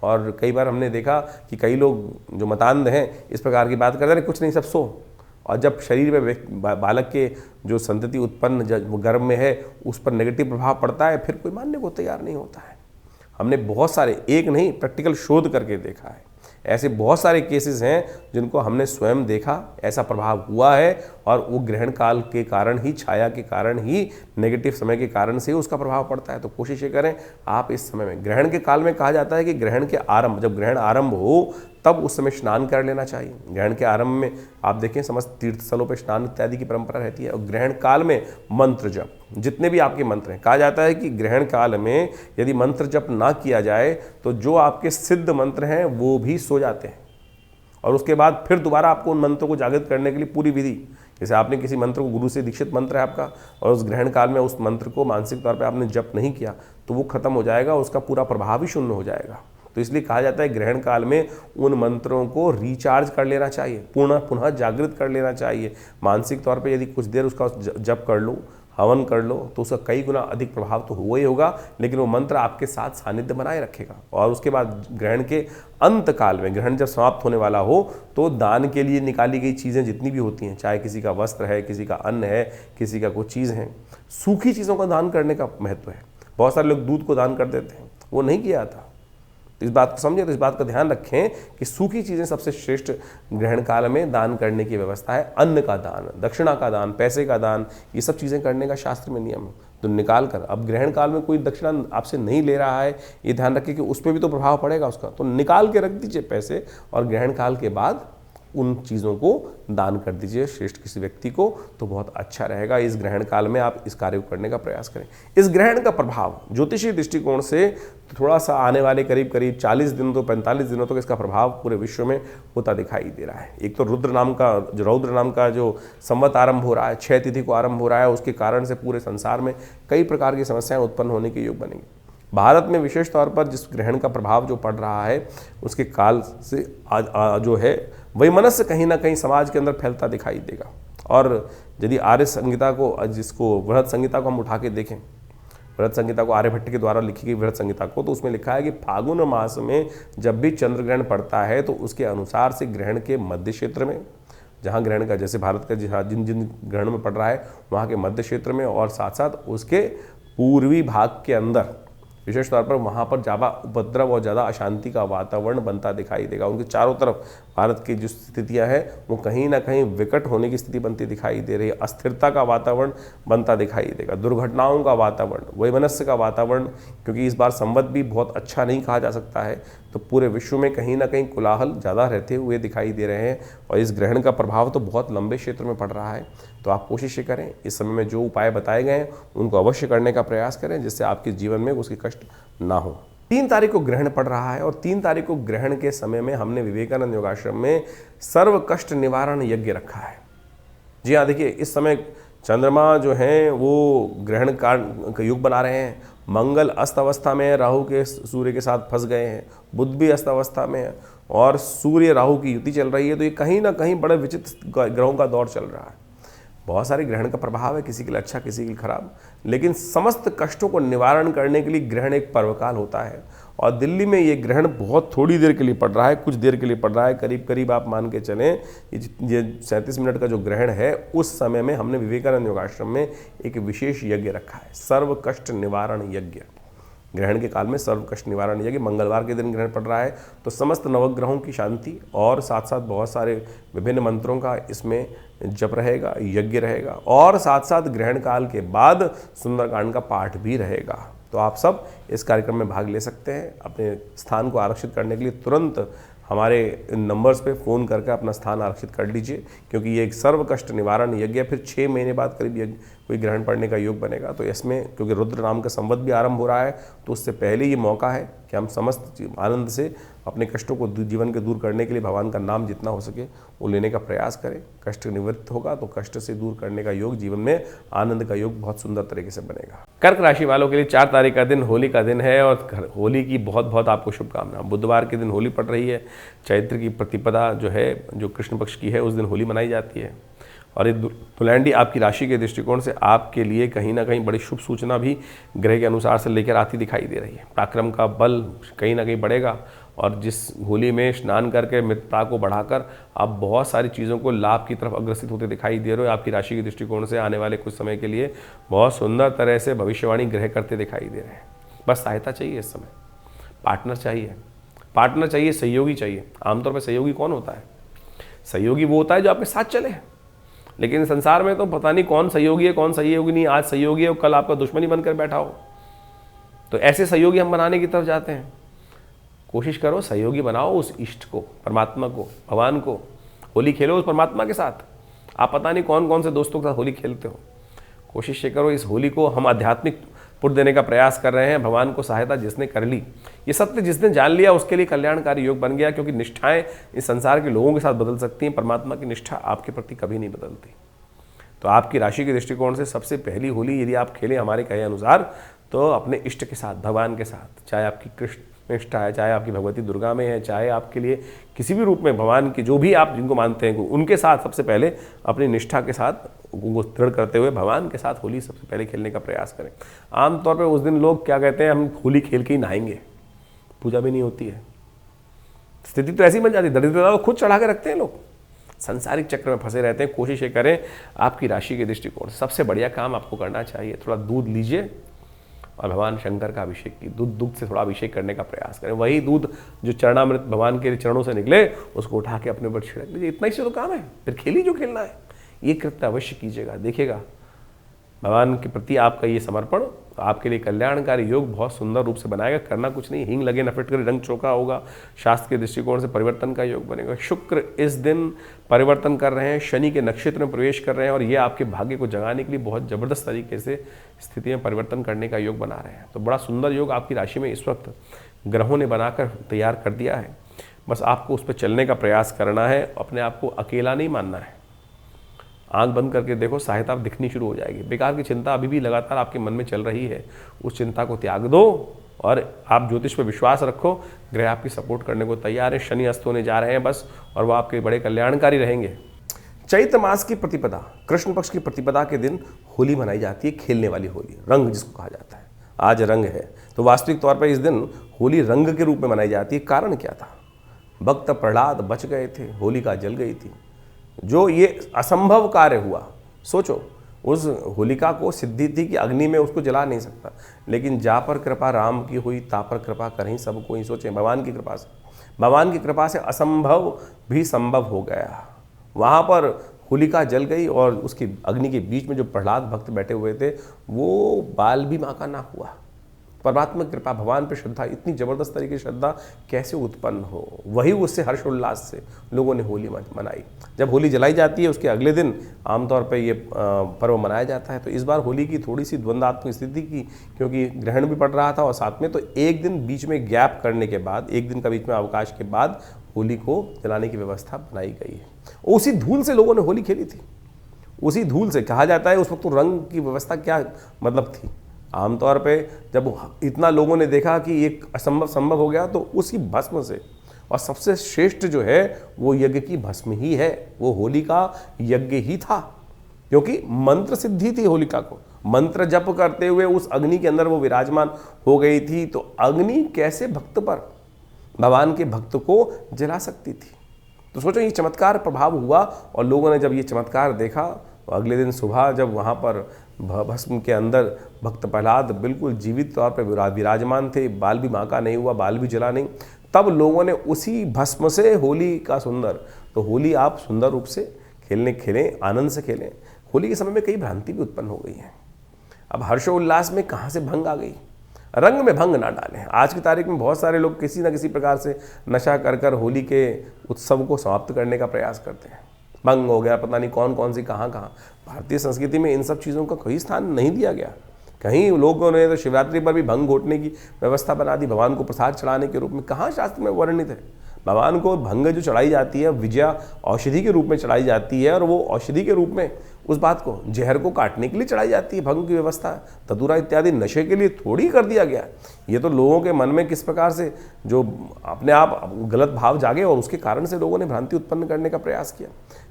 और कई बार हमने देखा कि कई लोग जो मतान्ध हैं इस प्रकार की बात करते हैं, कुछ नहीं सब सो। और जब शरीर में बालक के जो संतति उत्पन्न गर्भ में है उस पर नेगेटिव प्रभाव पड़ता है, फिर कोई मानने को तैयार नहीं होता है। हमने बहुत सारे, एक नहीं, प्रैक्टिकल शोध करके देखा है। ऐसे बहुत सारे केसेस हैं जिनको हमने स्वयं देखा, ऐसा प्रभाव हुआ है, और वो ग्रहण काल के कारण ही, छाया के कारण ही, नेगेटिव समय के कारण से उसका प्रभाव पड़ता है। तो कोशिश ये करें आप इस समय में, ग्रहण के काल में कहा जाता है कि ग्रहण के आरंभ, जब ग्रहण आरंभ हो तब उस समय स्नान कर लेना चाहिए। ग्रहण के आरंभ में आप देखें समस्त तीर्थ स्थलों पर स्नान इत्यादि की परंपरा रहती है। और ग्रहण काल में मंत्र जप, जितने भी आपके मंत्र हैं, कहा जाता है कि ग्रहण काल में यदि मंत्र जप ना किया जाए तो जो आपके सिद्ध मंत्र हैं वो भी सो जाते हैं, और उसके बाद फिर दोबारा आपको उन मंत्रों को जागृत करने के लिए पूरी विधि, जैसे आपने किसी मंत्र को, गुरु से दीक्षित मंत्र है आपका, और उस ग्रहण काल में उस मंत्र को मानसिक तौर पे आपने जप नहीं किया तो वो खत्म हो जाएगा, उसका पूरा प्रभाव ही शून्य हो जाएगा। तो इसलिए कहा जाता है ग्रहण काल में उन मंत्रों को रिचार्ज कर लेना चाहिए, पुनः जागृत कर लेना चाहिए। मानसिक तौर पे यदि कुछ देर उसका जप कर लो, हवन कर लो, तो उसका कई गुना अधिक प्रभाव तो हुआ ही होगा, लेकिन वो मंत्र आपके साथ सानिध्य बनाए रखेगा। और उसके बाद ग्रहण के अंत काल में, ग्रहण जब समाप्त होने वाला हो, तो दान के लिए निकाली गई चीज़ें जितनी भी होती हैं, चाहे किसी का वस्त्र है, किसी का अन्न है, किसी का कुछ चीज़ है, सूखी चीज़ों का दान करने का महत्व है। बहुत सारे लोग दूध को दान कर देते हैं, वो नहीं किया था। तो इस बात को समझें, तो इस बात का ध्यान रखें कि सूखी चीज़ें सबसे श्रेष्ठ ग्रहण काल में दान करने की व्यवस्था है। अन्न का दान, दक्षिणा का दान, पैसे का दान, ये सब चीज़ें करने का शास्त्र में नियम है। तो निकाल कर, अब ग्रहण काल में कोई दक्षिणा आपसे नहीं ले रहा है, ये ध्यान रखें कि उस पर भी तो प्रभाव पड़ेगा उसका, तो निकाल के रख दीजिए पैसे, और ग्रहण काल के बाद उन चीज़ों को दान कर दीजिए श्रेष्ठ किसी व्यक्ति को, तो बहुत अच्छा रहेगा। इस ग्रहण काल में आप इस कार्य को करने का प्रयास करें। इस ग्रहण का प्रभाव ज्योतिषीय दृष्टिकोण से थोड़ा सा आने वाले करीब करीब 40 दिन तो 45 दिनों तक इसका प्रभाव पूरे विश्व में होता दिखाई दे रहा है। एक तो रौद्र नाम का जो संवत आरंभ हो रहा है, 6 तिथि को आरंभ हो रहा है, उसके कारण से पूरे संसार में कई प्रकार की समस्याएं उत्पन्न होने के योग बनेंगे। भारत में विशेष तौर पर जिस ग्रहण का प्रभाव जो पड़ रहा है उसके काल से जो है वैमनस्य कहीं ना कहीं समाज के अंदर फैलता दिखाई देगा। और यदि आर्य संहिता को, जिसको बृहद संहिता को हम उठा के देखें, बृहद संहिता को, आर्यभट्ट के द्वारा लिखी गई बृहद संहिता को, तो उसमें लिखा है कि फागुन मास में जब भी चंद्र ग्रहण पड़ता है तो उसके अनुसार से ग्रहण के मध्य क्षेत्र में, जहाँ ग्रहण का, जैसे भारत का जिन जिन ग्रहण में पड़ रहा है वहाँ के मध्य क्षेत्र में, और साथ साथ उसके पूर्वी भाग के अंदर विशेष तौर पर वहाँ पर ज़्यादा उपद्रव और ज़्यादा अशांति का वातावरण बनता दिखाई देगा। उनके चारों तरफ भारत की जो स्थितियाँ हैं वो कहीं ना कहीं विकट होने की स्थिति बनती दिखाई दे रही है। अस्थिरता का वातावरण बनता दिखाई देगा, दुर्घटनाओं का वातावरण, वैमनस्य का वातावरण, क्योंकि इस बार संवत भी बहुत अच्छा नहीं कहा जा सकता है, तो पूरे विश्व में कहीं ना कहीं कोलाहल ज़्यादा रहते हुए दिखाई दे रहे हैं। और इस ग्रहण का प्रभाव तो बहुत लंबे क्षेत्र में पड़ रहा है। तो आप कोशिश करें इस समय में जो उपाय बताए गए हैं उनको अवश्य करने का प्रयास करें, जिससे आपके जीवन में उसके कष्ट ना हो। 3 तारीख को ग्रहण पड़ रहा है, और 3 तारीख को ग्रहण के समय में हमने विवेकानंद योगाश्रम में सर्व कष्ट निवारण यज्ञ रखा है। जी हाँ, देखिए इस समय चंद्रमा जो हैं वो ग्रहण का युग बना रहे हैं, मंगल अस्त अवस्था में है, राहु के सूर्य के साथ फंस गए हैं, बुध भी अस्त अवस्था में है और सूर्य राहु की युति चल रही है। तो ये कहीं ना कहीं बड़े विचित्र ग्रहों का दौर चल रहा है। बहुत सारे ग्रहण का प्रभाव है, किसी के लिए अच्छा किसी के लिए खराब, लेकिन समस्त कष्टों को निवारण करने के लिए ग्रहण एक पर्वकाल होता है। और दिल्ली में ये ग्रहण बहुत थोड़ी देर के लिए पड़ रहा है, कुछ देर के लिए पड़ रहा है, करीब करीब आप मान के चलें ये 37 मिनट का जो ग्रहण है, उस समय में हमने विवेकानंद योगाश्रम में एक विशेष यज्ञ रखा है, सर्व कष्ट निवारण यज्ञ। ग्रहण के काल में सर्व कष्ट निवारण यज्ञ, मंगलवार के दिन ग्रहण पड़ रहा है, तो समस्त नवग्रहों की शांति और साथ साथ बहुत सारे विभिन्न मंत्रों का इसमें जप रहेगा, यज्ञ रहेगा और साथ साथ ग्रहण काल के बाद सुंदरकांड का पाठ भी रहेगा। तो आप सब इस कार्यक्रम में भाग ले सकते हैं। अपने स्थान को आरक्षित करने के लिए तुरंत हमारे नंबर्स पे फ़ोन करके अपना स्थान आरक्षित कर लीजिए, क्योंकि ये एक सर्व कष्ट निवारण यज्ञ है। फिर 6 महीने बाद करीब कोई ग्रहण पड़ने का योग बनेगा। तो इसमें क्योंकि रुद्र नाम का संवत भी आरंभ हो रहा है, तो उससे पहले ये मौका है कि हम समस्त आनंद से अपने कष्टों को जीवन के दूर करने के लिए भगवान का नाम जितना हो सके वो लेने का प्रयास करें। कष्ट निवृत्त होगा तो कष्ट से दूर करने का योग, जीवन में आनंद का योग बहुत सुंदर तरीके से बनेगा। कर्क राशि वालों के लिए 4 तारीख का दिन होली का दिन है और होली की बहुत बहुत आपको शुभकामना। बुधवार के दिन होली पड़ रही है। चैत्र की प्रतिपदा जो है, जो कृष्ण पक्ष की है, उस दिन होली मनाई जाती है। और ये धुलैंडी आपकी राशि के दृष्टिकोण से आपके लिए कहीं ना कहीं बड़ी शुभ सूचना भी ग्रह के अनुसार से लेकर आती दिखाई दे रही है। पराक्रम का बल कहीं ना कहीं बढ़ेगा और जिस होली में स्नान करके मित्रता को बढ़ाकर आप बहुत सारी चीज़ों को लाभ की तरफ अग्रसित होते दिखाई दे रहे हो। आपकी राशि के दृष्टिकोण से आने वाले कुछ समय के लिए बहुत सुंदर तरह से भविष्यवाणी ग्रह करते दिखाई दे रहे हैं। बस सहायता चाहिए इस समय, पार्टनर चाहिए, सहयोगी चाहिए। आमतौर पर सहयोगी कौन होता है? सहयोगी वो होता है जो आपके साथ चले। लेकिन संसार में तो पता नहीं कौन सहयोगी है कौन सहयोगी नहीं। आज सहयोगी है और कल आपका दुश्मनी बनकर बैठा हो। तो ऐसे सहयोगी हम बनाने की तरफ जाते हैं। कोशिश करो सहयोगी बनाओ उस इष्ट को, परमात्मा को, भगवान को। होली खेलो उस परमात्मा के साथ। आप पता नहीं कौन कौन से दोस्तों के साथ होली खेलते हो। कोशिश ये करो इस होली को हम आध्यात्मिक पुट देने का प्रयास कर रहे हैं। भगवान को सहायता जिसने कर ली, ये सत्य जिसने जान लिया, उसके लिए कल्याणकारी योग बन गया। क्योंकि निष्ठाएं इस संसार के लोगों के साथ बदल सकती हैं, परमात्मा की निष्ठा आपके प्रति कभी नहीं बदलती। तो आपकी राशि के दृष्टिकोण से सबसे पहली होली यदि आप खेलें हमारे कहे अनुसार, तो अपने इष्ट के साथ, भगवान के साथ, चाहे आपकी कृष्ण निष्ठा है, चाहे आपकी भगवती दुर्गा में है, चाहे आपके लिए किसी भी रूप में भगवान की जो भी आप जिनको मानते हैं उनके साथ सबसे पहले अपनी निष्ठा के साथ उनको दृढ़ करते हुए भगवान के साथ होली सबसे पहले खेलने का प्रयास करें। आमतौर पर उस दिन लोग क्या कहते हैं, हम होली खेल के ही नहाएंगे, पूजा भी नहीं होती है। स्थिति तो ऐसी बन जाती है, दरिद्रता को खुद चढ़ा के रखते हैं लोग, संसारिक चक्र में फंसे रहते हैं। कोशिश ये करें आपकी राशि के दृष्टिकोण से सबसे बढ़िया काम आपको करना चाहिए, थोड़ा दूध लीजिए और भगवान शंकर का अभिषेक की दूध से थोड़ा अभिषेक करने का प्रयास करें। वही दूध जो चरणामृत भगवान के चरणों से निकले उसको उठा के अपने ऊपर छिड़क लीजिए। इतना ही से तो काम है, फिर खेली जो खेलना है। ये कृत्य अवश्य कीजिएगा, देखिएगा भगवान के प्रति आपका ये समर्पण आपके लिए कल्याणकारी योग बहुत सुंदर रूप से बनाएगा। करना कुछ नहीं, हींग लगे नफट कर रंग चौका होगा। शास्त्र के दृष्टिकोण से परिवर्तन का योग बनेगा। शुक्र इस दिन परिवर्तन कर रहे हैं, शनि के नक्षत्र में प्रवेश कर रहे हैं और ये आपके भाग्य को जगाने के लिए बहुत जबरदस्त तरीके से स्थिति में परिवर्तन करने का योग बना रहे हैं। तो बड़ा सुंदर योग आपकी राशि में इस वक्त ग्रहों ने बनाकर तैयार कर दिया है। बस आपको उस पर चलने का प्रयास करना है, अपने आप को अकेला नहीं मानना है। आंख बंद करके देखो, सहायता दिखनी शुरू हो जाएगी। बेकार की चिंता अभी भी लगातार आपके मन में चल रही है, उस चिंता को त्याग दो और आप ज्योतिष पर विश्वास रखो। ग्रह आपकी सपोर्ट करने को तैयार है। शनि अस्त होने जा रहे हैं बस, और वो आपके बड़े कल्याणकारी रहेंगे। चैत्र मास की प्रतिपदा, कृष्ण पक्ष की प्रतिपदा के दिन होली मनाई जाती है, खेलने वाली होली, रंग जिसको कहा जाता है। आज रंग है, तो वास्तविक तौर पर इस दिन होली रंग के रूप में मनाई जाती है। कारण क्या था? भक्त प्रहलाद बच गए थे, होलिका जल गई थी। जो ये असंभव कार्य हुआ, सोचो, उस होलिका को सिद्धि थी कि अग्नि में उसको जला नहीं सकता, लेकिन जा पर कृपा राम की हुई ता पर कृपा करें सब कोई। सोचें, भगवान की कृपा से असंभव भी संभव हो गया। वहाँ पर होलिका जल गई और उसकी अग्नि के बीच में जो प्रहलाद भक्त बैठे हुए थे वो बाल भी मां का ना हुआ। परमात्मा की कृपा, भगवान पर श्रद्धा, इतनी जबरदस्त तरीके की श्रद्धा कैसे उत्पन्न हो, वही उससे हर्षोल्लास से लोगों ने होली मनाई। जब होली जलाई जाती है उसके अगले दिन आमतौर पर ये पर्व मनाया जाता है। तो इस बार होली की थोड़ी सी द्वंद्वात्मक स्थिति की, क्योंकि ग्रहण भी पड़ रहा था और साथ में तो एक दिन बीच में गैप करने के बाद, एक दिन का बीच में अवकाश के बाद होली को जलाने की व्यवस्था बनाई गई है। उसी धूल से लोगों ने होली खेली थी। उसी धूल से। कहा जाता है उस वक्त तो रंग की व्यवस्था क्या मतलब थी। आमतौर पे जब इतना लोगों ने देखा कि एक असंभव संभव हो गया, तो उसी भस्म से, और सबसे श्रेष्ठ जो है वो यज्ञ की भस्म ही है, वो होली का यज्ञ ही था, क्योंकि मंत्र सिद्धि थी होलिका को। मंत्र जप करते हुए उस अग्नि के अंदर वो विराजमान हो गई थी, तो अग्नि कैसे भक्त पर, भगवान के भक्त को जला सकती थी। तो सोचो ये चमत्कार प्रभाव हुआ, और लोगों ने जब ये चमत्कार देखा तो अगले दिन सुबह जब वहाँ पर भस्म के अंदर भक्त प्रहलाद बिल्कुल जीवित तौर पर विराजमान थे, बाल भी बांका नहीं हुआ, बाल भी जला नहीं, तब लोगों ने उसी भस्म से होली का सुंदर, तो होली आप सुंदर रूप से खेलें, आनंद से खेलें। होली के समय में कई भ्रांति भी उत्पन्न हो गई है। अब हर्षोल्लास में कहाँ से भंग आ गई। रंग में भंग ना डालें। आज की तारीख में बहुत सारे लोग किसी न किसी प्रकार से नशा कर होली के उत्सव को समाप्त करने का प्रयास करते हैं। भंग हो गया, पता नहीं कौन कौन सी कहाँ। भारतीय संस्कृति में इन सब चीज़ों का कोई स्थान नहीं दिया गया। कहीं लोगों ने तो शिवरात्रि पर भी भंग घोटने की व्यवस्था बना दी, भगवान को प्रसाद चढ़ाने के रूप में। कहाँ शास्त्र में वर्णित है। भगवान को भंग जो चढ़ाई जाती है, विजया औषधि के रूप में चढ़ाई जाती है, और वो औषधि के रूप में उस बात को, जहर को काटने के लिए चढ़ाई जाती है। भंग की व्यवस्था धतूरा इत्यादि नशे के लिए थोड़ी कर दिया गया। ये तो लोगों के मन में किस प्रकार से जो अपने आप गलत भाव जागे, और उसके कारण से लोगों ने भ्रांति उत्पन्न करने का प्रयास किया।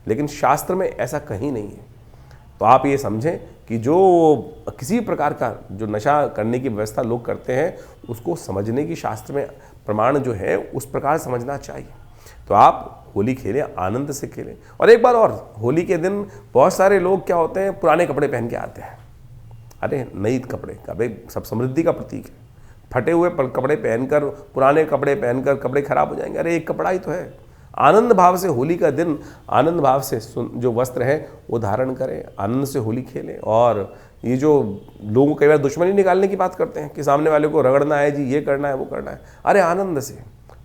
लेकिन शास्त्र में ऐसा कहीं नहीं है। तो आप ये समझें कि जो किसी प्रकार का जो नशा करने की व्यवस्था लोग करते हैं, उसको समझने की शास्त्र में प्रमाण जो है उस प्रकार समझना चाहिए। तो आप होली खेलें, आनंद से खेलें। और एक बार और, होली के दिन बहुत सारे लोग क्या होते हैं, पुराने कपड़े पहन के आते हैं। अरे नई कपड़े सब समृद्धि का प्रतीक है। फटे हुए कपड़े पहनकर, पुराने कपड़े पहनकर कपड़े खराब हो जाएंगे। अरे एक कपड़ा ही तो है। आनंद भाव से होली का दिन, आनंद भाव से जो वस्त्र है वो धारण करें, आनंद से होली खेलें। और ये जो लोगों कई बार दुश्मनी निकालने की बात करते हैं कि सामने वाले को रगड़ना है जी, ये करना है, वो करना है। अरे आनंद से,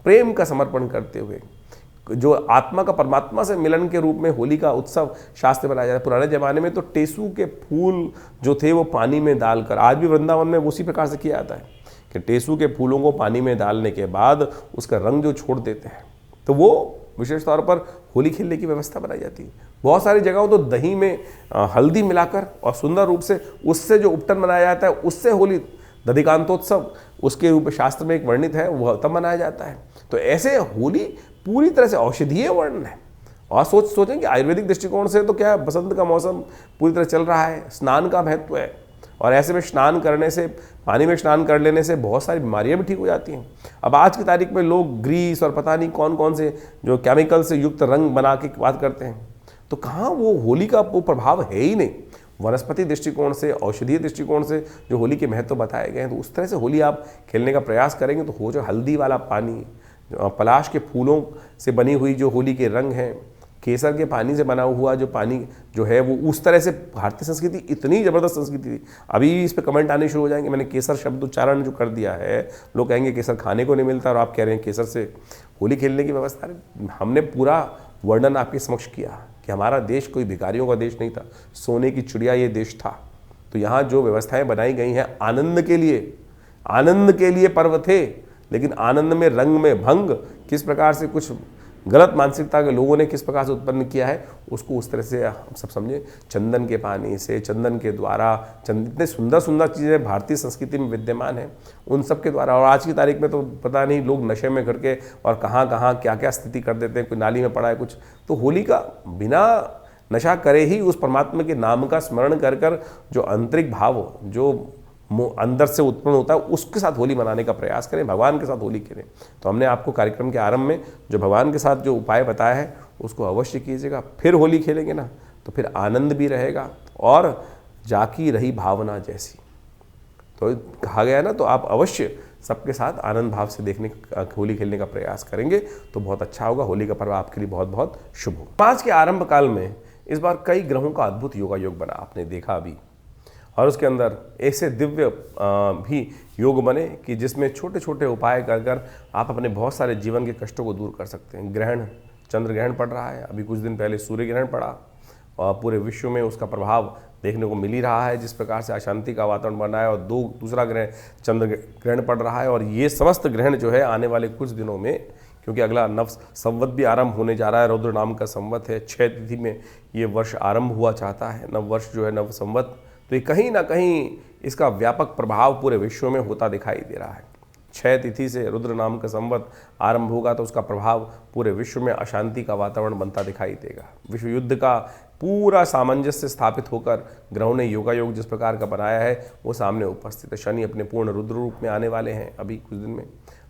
प्रेम का समर्पण करते हुए, जो आत्मा का परमात्मा से मिलन के रूप में होली का उत्सव शास्त्र बनाया जाता है। पुराने ज़माने में तो टेसू के फूल जो थे वो पानी में डालकर, आज भी वृंदावन में उसी प्रकार से किया जाता है कि टेसू के फूलों को पानी में डालने के बाद उसका रंग जो छोड़ देते हैं, तो वो विशेष तौर पर होली खेलने की व्यवस्था बनाई जाती है। बहुत सारी जगहों तो दही में हल्दी मिलाकर और सुंदर रूप से उससे जो उपटन बनाया जाता है, उससे होली, दधिकांतोत्सव उसके रूप में शास्त्र में एक वर्णित है, वह तब मनाया जाता है। तो ऐसे होली पूरी तरह से औषधीय वर्णन है। और सोचें कि आयुर्वेदिक दृष्टिकोण से तो क्या, बसंत का मौसम पूरी तरह चल रहा है, स्नान का महत्व है, और ऐसे में स्नान करने से, पानी में स्नान कर लेने से बहुत सारी बीमारियां भी ठीक हो जाती हैं। अब आज की तारीख में लोग ग्रीस और पता नहीं कौन कौन से जो केमिकल से युक्त रंग बना के बात करते हैं, तो कहाँ वो होली का वो प्रभाव है ही नहीं। वनस्पति दृष्टिकोण से, औषधीय दृष्टिकोण से जो होली के महत्व बताए गए हैं, तो उस तरह से होली आप खेलने का प्रयास करेंगे तो हो जो हल्दी वाला पानी, पलाश के फूलों से बनी हुई जो होली के रंग हैं, केसर के पानी से बना हुआ जो पानी जो है, वो उस तरह से भारतीय संस्कृति इतनी ज़बरदस्त संस्कृति थी। अभी इस पे कमेंट आने शुरू हो जाएंगे, मैंने केसर शब्द उच्चारण जो कर दिया है, लोग कहेंगे केसर खाने को नहीं मिलता और आप कह रहे हैं केसर से होली खेलने की व्यवस्था। हमने पूरा वर्णन आपके समक्ष किया कि हमारा देश कोई भिखारियों का देश नहीं था, सोने की चिड़िया ये देश था। तो यहाँ जो व्यवस्थाएँ बनाई गई हैं आनंद के लिए पर्व थे, लेकिन आनंद में, रंग में भंग किस प्रकार से कुछ गलत मानसिकता के लोगों ने किस प्रकार से उत्पन्न किया है, उसको उस तरह से हम सब समझें। चंदन के पानी से, चंदन के द्वारा, इतने सुंदर सुंदर चीज़ें भारतीय संस्कृति में विद्यमान हैं, उन सब के द्वारा। और आज की तारीख में तो पता नहीं लोग नशे में करके और कहाँ कहाँ क्या क्या स्थिति कर देते हैं, कोई नाली में पड़ा है कुछ। तो होली का बिना नशा करे ही उस परमात्मा के नाम का स्मरण कर कर जो आंतरिक भाव जो अंदर से उत्पन्न होता है, उसके साथ होली मनाने का प्रयास करें, भगवान के साथ होली खेलें। तो हमने आपको कार्यक्रम के आरंभ में जो भगवान के साथ जो उपाय बताया है उसको अवश्य कीजिएगा। फिर होली खेलेंगे ना तो फिर आनंद भी रहेगा और जाकी रही भावना जैसी। तो कहा गया ना, तो आप अवश्य सबके साथ आनंद भाव से देखने होली खेलने का प्रयास करेंगे तो बहुत अच्छा होगा। होली का पर्व आपके लिए बहुत बहुत शुभ हो। पाँच के आरंभ काल में इस बार कई ग्रहों का अद्भुत योगायोग बना, आपने देखा अभी, और उसके अंदर ऐसे दिव्य भी योग बने कि जिसमें छोटे छोटे उपाय कर कर आप अपने बहुत सारे जीवन के कष्टों को दूर कर सकते हैं। ग्रहण, चंद्र ग्रहण पड़ रहा है, अभी कुछ दिन पहले सूर्य ग्रहण पड़ा और पूरे विश्व में उसका प्रभाव देखने को मिल ही रहा है। जिस प्रकार से अशांति का वातावरण बना है और दूसरा ग्रहण चंद्र ग्रहण पड़ रहा है, और ये समस्त ग्रहण जो है आने वाले कुछ दिनों में क्योंकि अगला नव संवत भी आरंभ होने जा रहा है। रुद्र नाम का संवत है, 6 तिथि में ये वर्ष आरंभ हुआ चाहता है, नव वर्ष जो है नव संवत। तो ये कहीं ना कहीं इसका व्यापक प्रभाव पूरे विश्व में होता दिखाई दे रहा है। 6 तिथि से रुद्र नाम का संवत आरंभ होगा तो उसका प्रभाव पूरे विश्व में अशांति का वातावरण बनता दिखाई देगा। विश्व युद्ध का पूरा सामंजस्य स्थापित होकर ग्रहों ने योगायोग जिस प्रकार का बनाया है वो सामने उपस्थित है। शनि अपने पूर्ण रुद्र रूप में आने वाले हैं अभी कुछ दिन में,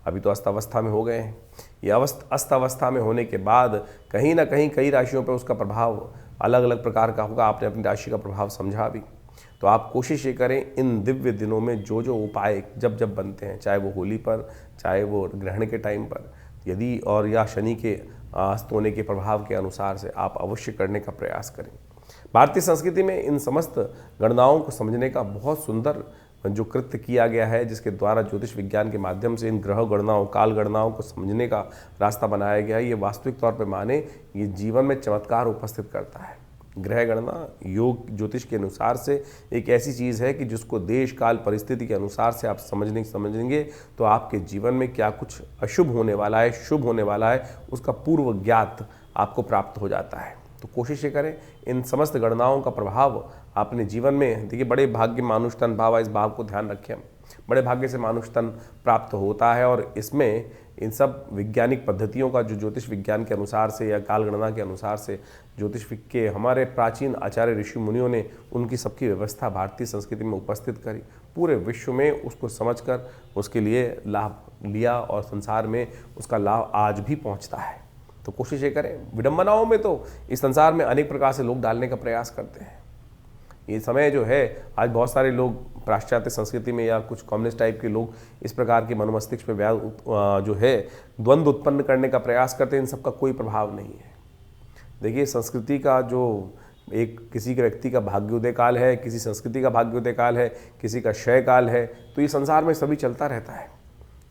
अभी तो अस्थावस्था में हो गए हैं। ये अस्थावस्था में होने के बाद कहीं ना कहीं कई राशियों पर उसका प्रभाव अलग अलग प्रकार का होगा। आपने अपनी राशि का प्रभाव समझा भी, तो आप कोशिश ये करें इन दिव्य दिनों में जो जो उपाय जब जब बनते हैं, चाहे वो होली पर, चाहे वो ग्रहण के टाइम पर, यदि और या शनि के अस्त होने के प्रभाव के अनुसार से आप अवश्य करने का प्रयास करें। भारतीय संस्कृति में इन समस्त गणनाओं को समझने का बहुत सुंदर जो कृत्य किया गया है, जिसके द्वारा ज्योतिष विज्ञान के माध्यम से इन ग्रह गणनाओं, काल गणनाओं को समझने का रास्ता बनाया गया है। ये वास्तविक तौर पर माने ये जीवन में चमत्कार उपस्थित करता है। ग्रह गणना योग ज्योतिष के अनुसार से एक ऐसी चीज़ है कि जिसको देश काल परिस्थिति के अनुसार से आप समझेंगे तो आपके जीवन में क्या कुछ अशुभ होने वाला है, शुभ होने वाला है, उसका पूर्व ज्ञात आपको प्राप्त हो जाता है। तो कोशिश ये करें इन समस्त गणनाओं का प्रभाव अपने जीवन में, देखिए बड़े भाग्य मानुष तन भाव, इस भाव को ध्यान रखें। बड़े भाग्य से मानुष तन प्राप्त होता है और इसमें इन सब वैज्ञानिक पद्धतियों का जो ज्योतिष विज्ञान के अनुसार से या काल गणना के अनुसार से ज्योतिष के हमारे प्राचीन आचार्य ऋषि मुनियों ने उनकी सबकी व्यवस्था भारतीय संस्कृति में उपस्थित करी। पूरे विश्व में उसको समझकर उसके लिए लाभ लिया और संसार में उसका लाभ आज भी पहुंचता है। तो कोशिश ये करें। विडंबनाओं में तो इस संसार में अनेक प्रकार से लोग डालने का प्रयास करते हैं। ये समय जो है आज बहुत सारे लोग पाश्चात्य संस्कृति में या कुछ कम्युनिस्ट टाइप के लोग इस प्रकार के मनोमस्तिष्क पे जो है द्वंद्व उत्पन्न करने का प्रयास करते हैं। इन सबका कोई प्रभाव नहीं है। देखिए संस्कृति का जो एक किसी के व्यक्ति का भाग्योदय काल है, किसी संस्कृति का भाग्योदय काल है, किसी का क्षय काल है, तो ये संसार में सभी चलता रहता है।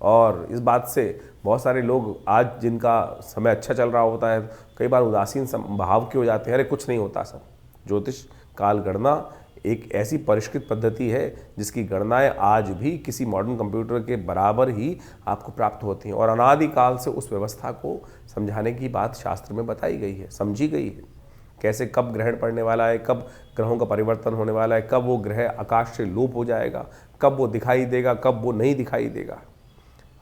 और इस बात से बहुत सारे लोग आज जिनका समय अच्छा चल रहा होता है कई बार उदासीन भाव के हो जाते हैं। अरे कुछ नहीं होता सब। ज्योतिष काल गणना एक ऐसी परिष्कृत पद्धति है जिसकी गणनाएं आज भी किसी मॉडर्न कंप्यूटर के बराबर ही आपको प्राप्त होती हैं और अनादिकाल से उस व्यवस्था को समझाने की बात शास्त्र में बताई गई है, समझी गई है। कैसे कब ग्रहण पड़ने वाला है, कब ग्रहों का परिवर्तन होने वाला है, कब वो ग्रह आकाश से लोप हो जाएगा, कब वो दिखाई देगा, कब वो नहीं दिखाई देगा।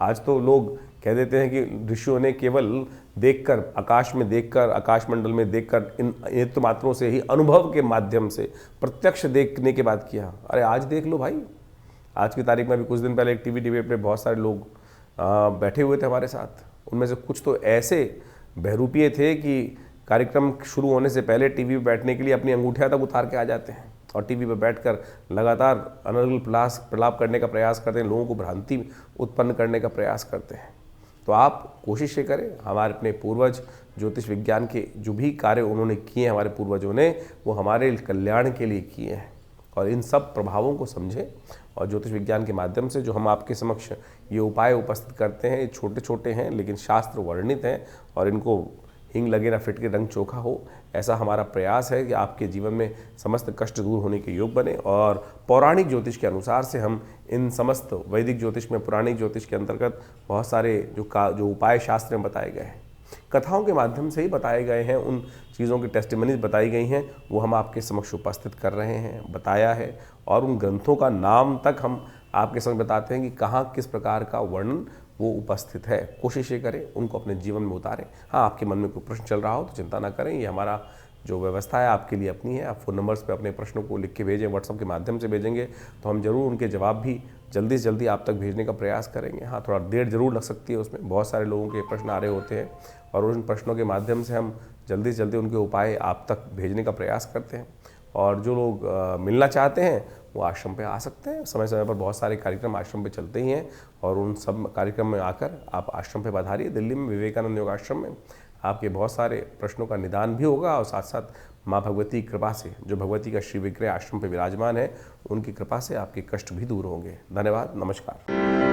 आज तो लोग कह देते हैं कि ऋषियों ने केवल देखकर, आकाश में देखकर, आकाश मंडल में देखकर, इन नेत्र मात्रों से ही अनुभव के माध्यम से प्रत्यक्ष देखने के बाद किया। अरे आज देख लो भाई। आज की तारीख में भी कुछ दिन पहले एक टीवी डिबेट पे बहुत सारे लोग बैठे हुए थे हमारे साथ। उनमें से कुछ तो ऐसे बहरूपिये थे कि कार्यक्रम शुरू होने से पहले टीवी पे बैठने के लिए अपनी अंगूठियाँ तक उतार के आ जाते हैं और टीवी पर बैठकर लगातार अनर्गल प्रलाप करने का प्रयास करते हैं, लोगों को भ्रांति उत्पन्न करने का प्रयास करते हैं। तो आप कोशिश ये करें, हमारे अपने पूर्वज ज्योतिष विज्ञान के जो भी कार्य उन्होंने किए हैं, हमारे पूर्वजों ने, वो हमारे कल्याण के लिए किए हैं। और इन सब प्रभावों को समझें और ज्योतिष विज्ञान के माध्यम से जो हम आपके समक्ष ये उपाय उपस्थित करते हैं, ये छोटे छोटे हैं लेकिन शास्त्र वर्णित हैं और इनको हिंग लगे ना फिट के रंग चोखा हो, ऐसा हमारा प्रयास है कि आपके जीवन में समस्त कष्ट दूर होने के योग बने। और पौराणिक ज्योतिष के अनुसार से हम इन समस्त वैदिक ज्योतिष में, पुराणिक ज्योतिष के अंतर्गत बहुत सारे जो उपाय शास्त्र में बताए गए हैं, कथाओं के माध्यम से ही बताए गए हैं, उन चीज़ों की टेस्टिमनीज बताई गई हैं, वो हम आपके समक्ष उपस्थित कर रहे हैं, बताया है। और उन ग्रंथों का नाम तक हम आपके समक्ष बताते हैं कि कहाँ किस प्रकार का वर्णन वो उपस्थित है। कोशिश ये करें उनको अपने जीवन में उतारें। हाँ, आपके मन में कोई प्रश्न चल रहा हो तो चिंता ना करें, ये हमारा जो व्यवस्था है आपके लिए अपनी है। आप फ़ोन नंबर्स पे अपने प्रश्नों को लिख के भेजें, व्हाट्सएप के माध्यम से भेजेंगे तो हम जरूर उनके जवाब भी जल्दी से जल्दी आप तक भेजने का प्रयास करेंगे। हाँ, थोड़ा देर जरूर लग सकती है उसमें, बहुत सारे लोगों के प्रश्न आ रहे होते हैं और उन प्रश्नों के माध्यम से हम जल्दी से जल्दी उनके उपाय आप तक भेजने का प्रयास करते हैं। और जो लोग मिलना चाहते हैं वो आश्रम पे आ सकते हैं। समय समय पर बहुत सारे कार्यक्रम आश्रम पे चलते ही हैं और उन सब कार्यक्रम में आकर आप आश्रम पे पधारिए। दिल्ली में विवेकानंद योगाश्रम में आपके बहुत सारे प्रश्नों का निदान भी होगा और साथ साथ माँ भगवती की कृपा से, जो भगवती का श्री विग्रह आश्रम पे विराजमान है, उनकी कृपा से आपके कष्ट भी दूर होंगे। धन्यवाद, नमस्कार।